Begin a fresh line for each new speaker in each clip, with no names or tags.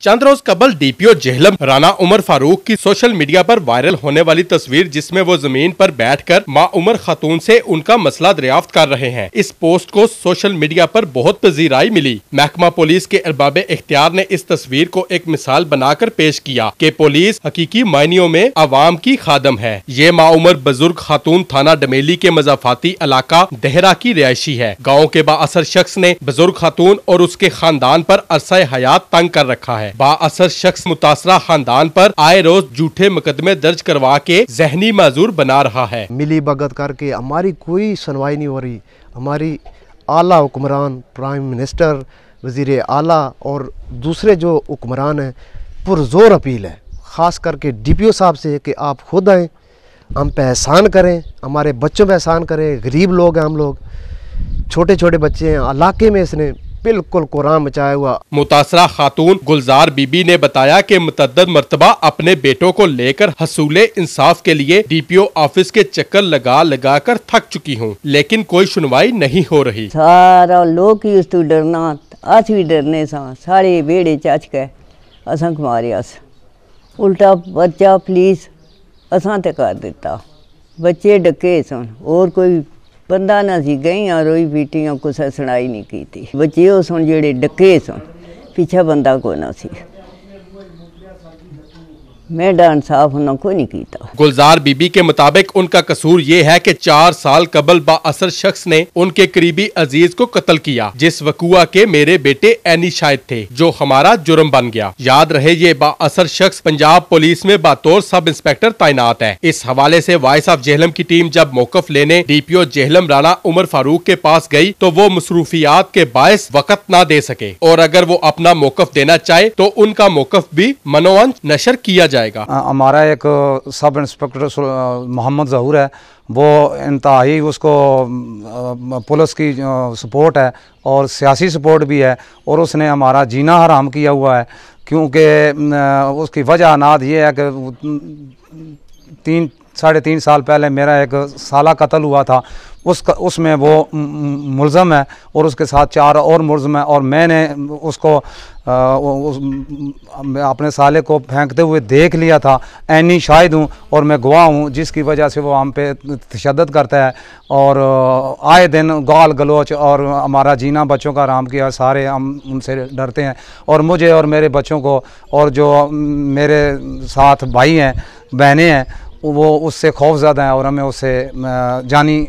चंद रोज कबल डीपीओ जेहलम राना उमर फारूक की social media पर वायरल होने वाली तस्वीर जिसमें वो जमीन पर बैठकर मां उमर खातून से उनका मसला दरियाफ्त कर रहे हैं। इस पोस्ट को सोशल मीडिया पर बहुत पजीराई मिली। महकमा पुलिस के अरबाब इख्तियार ने इस तस्वीर को एक मिसाल बनाकर पेश किया कि पुलिस हकीकी मायनियों में आवाम की खादम है। ये मां उमर बुजुर्ग खातून थाना डमेली के मजाफाती इलाका देहरा की रिहायशी है। गाँव के बाअसर शख्स ने बुजुर्ग खातून और उसके खानदान पर अरसा हयात तंग कर रखा है। बाअसर शख्स मुतासरा खानदान पर आए रोज झूठे मुकदमे दर्ज करवा के जहनी माजूर बना रहा है।
मिली भगत करके हमारी कोई सुनवाई नहीं हो रही। हमारी आला हुक्मरान, प्राइम मिनिस्टर, वजीर आला और दूसरे जो हुक्मरान हैं, पुरजोर अपील है ख़ास करके डीपीओ साहब से कि आप खुद आएँ, हम पे एहसान करें, हमारे बच्चों पे एहसान करें। गरीब लोग हैं हम लोग, छोटे छोटे बच्चे हैं। इलाके में इसने बिल्कुल कुरान मचाया हुआ।
मुतासरा खातून गुलजार बीबी ने बताया कि मुतअद्दिद मर्तबा अपने बेटों को लेकर हसूले इंसाफ के लिए डीपीओ ऑफिस के चक्कर लगा लगा कर थक चुकी हूँ, लेकिन कोई सुनवाई नहीं हो रही।
सारा लोग ही उस तो डरना, अस भी डरने सारे बेड़े चच के असा मारे अस उल्टा बच्चा पुलिस असा ते कर दिता। बच्चे डके सन और कोई बंदा ना सी, गई रोई पीटियां कुछ सुनाई नहीं की थी। बच्चे वो सन जेड़े डके सन, पीछे बंदा को ना सी। मैं डांस साफ होना को नहीं कीता।
गुलजार बीबी के मुताबिक उनका कसूर ये है कि 4 साल कबल बाअसर शख्स ने उनके करीबी अजीज को कत्ल किया, जिस वकुआ के मेरे बेटे एनी शाहिद थे, जो हमारा जुर्म बन गया। याद रहे ये बाअसर शख्स पंजाब पुलिस में बतौर सब इंस्पेक्टर तैनात है। इस हवाले से वॉइस ऑफ जेहलम की टीम जब मौकफ लेने डीपीओ जेहलम राना उमर फारूक के पास गई तो वो मसरूफियात के बायस वक्त न दे सके, और अगर वो अपना मौकफ देना चाहे तो उनका मौकफ भी मनोअंज नशर किया जाए।
हमारा एक सब इंस्पेक्टर मोहम्मद ज़हूर है, वो इंतहाई उसको पुलिस की सपोर्ट है और सियासी सपोर्ट भी है, और उसने हमारा जीना हराम किया हुआ है। क्योंकि उसकी वजह अनाद ये है कि 3-3.5 साल पहले मेरा एक साला कत्ल हुआ था, उसमें वो मुलज़म है और उसके साथ 4 और मुलज़म है, और मैंने उसको अपने साले को फेंकते हुए देख लिया था। एनी शाहिद हूँ और मैं गवाह हूँ, जिसकी वजह से वो हम पे तशद्दुद करता है और आए दिन गाल गलोच और हमारा जीना बच्चों का हराम किया। सारे हम उनसे डरते हैं, और मुझे और मेरे बच्चों को और जो मेरे साथ भाई हैं बहनें हैं वो उससे खौफज़दा है और हमें उससे जानी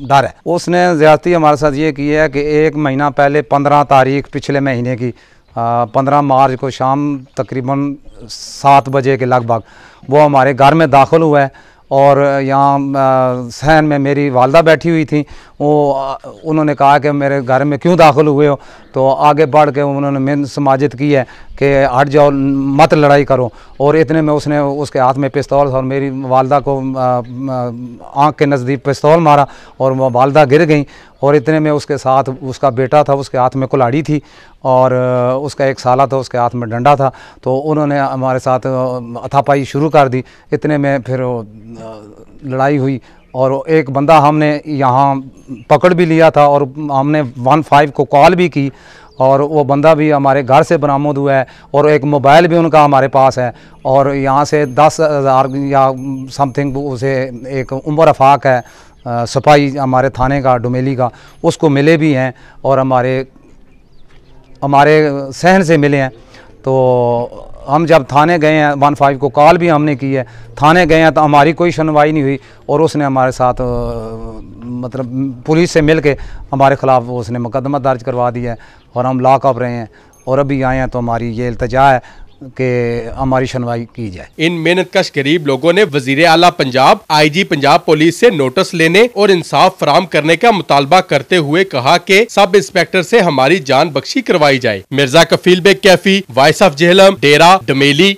डर है। उसने ज़्यादती हमारे साथ ये की है कि 1 महीना पहले 15 तारीख पिछले महीने की 15 मार्च को शाम तकरीबन 7 बजे के लगभग वो हमारे घर में दाखिल हुआ है, और यहाँ सहन में मेरी वालदा बैठी हुई थी। उन्होंने कहा कि मेरे घर में क्यों दाखिल हुए हो, तो आगे बढ़ के उन्होंने मेरी समाजत की है कि हट जाओ, मत लड़ाई करो, और इतने में उसने उसके हाथ में पिस्तौल और मेरी वालदा को आँख के नज़दीक पिस्तौल मारा और वो वालदा गिर गई, और इतने में उसके साथ उसका बेटा था, उसके हाथ में कुल्हाड़ी थी और उसका एक साला था, उसके हाथ में डंडा था। तो उन्होंने हमारे साथ हाथापाई शुरू कर दी। इतने में फिर लड़ाई हुई और एक बंदा हमने यहाँ पकड़ भी लिया था और हमने 15 को कॉल भी की, और वो बंदा भी हमारे घर से बरामद हुआ है, और एक मोबाइल भी उनका हमारे पास है, और यहाँ से 10,000 या समथिंग उसे एक उमर अफाक है सिपाही हमारे थाने का डुमेली का, उसको मिले भी हैं, और हमारे सहन से मिले हैं। तो हम जब थाने गए हैं, 15 को कॉल भी हमने की है, थाने गए हैं तो हमारी कोई सुनवाई नहीं हुई, और उसने हमारे साथ मतलब पुलिस से मिल के हमारे ख़िलाफ़ उसने मुकदमा दर्ज करवा दिया है, और हम लॉकअप रहे हैं, और अभी आए हैं। तो हमारी ये इल्तिजा है कि हमारी सुनवाई की जाए।
इन मेहनतकश गरीब लोगों ने वजीर आला पंजाब, IG पंजाब पुलिस से नोटिस लेने और इंसाफ फराहम करने का मुतालबा करते हुए कहा कि सब इंस्पेक्टर से हमारी जान बख्शी करवाई जाए। Mirza Kafeel Baig Kaifi, voice of Jhelum, Dera डमेली।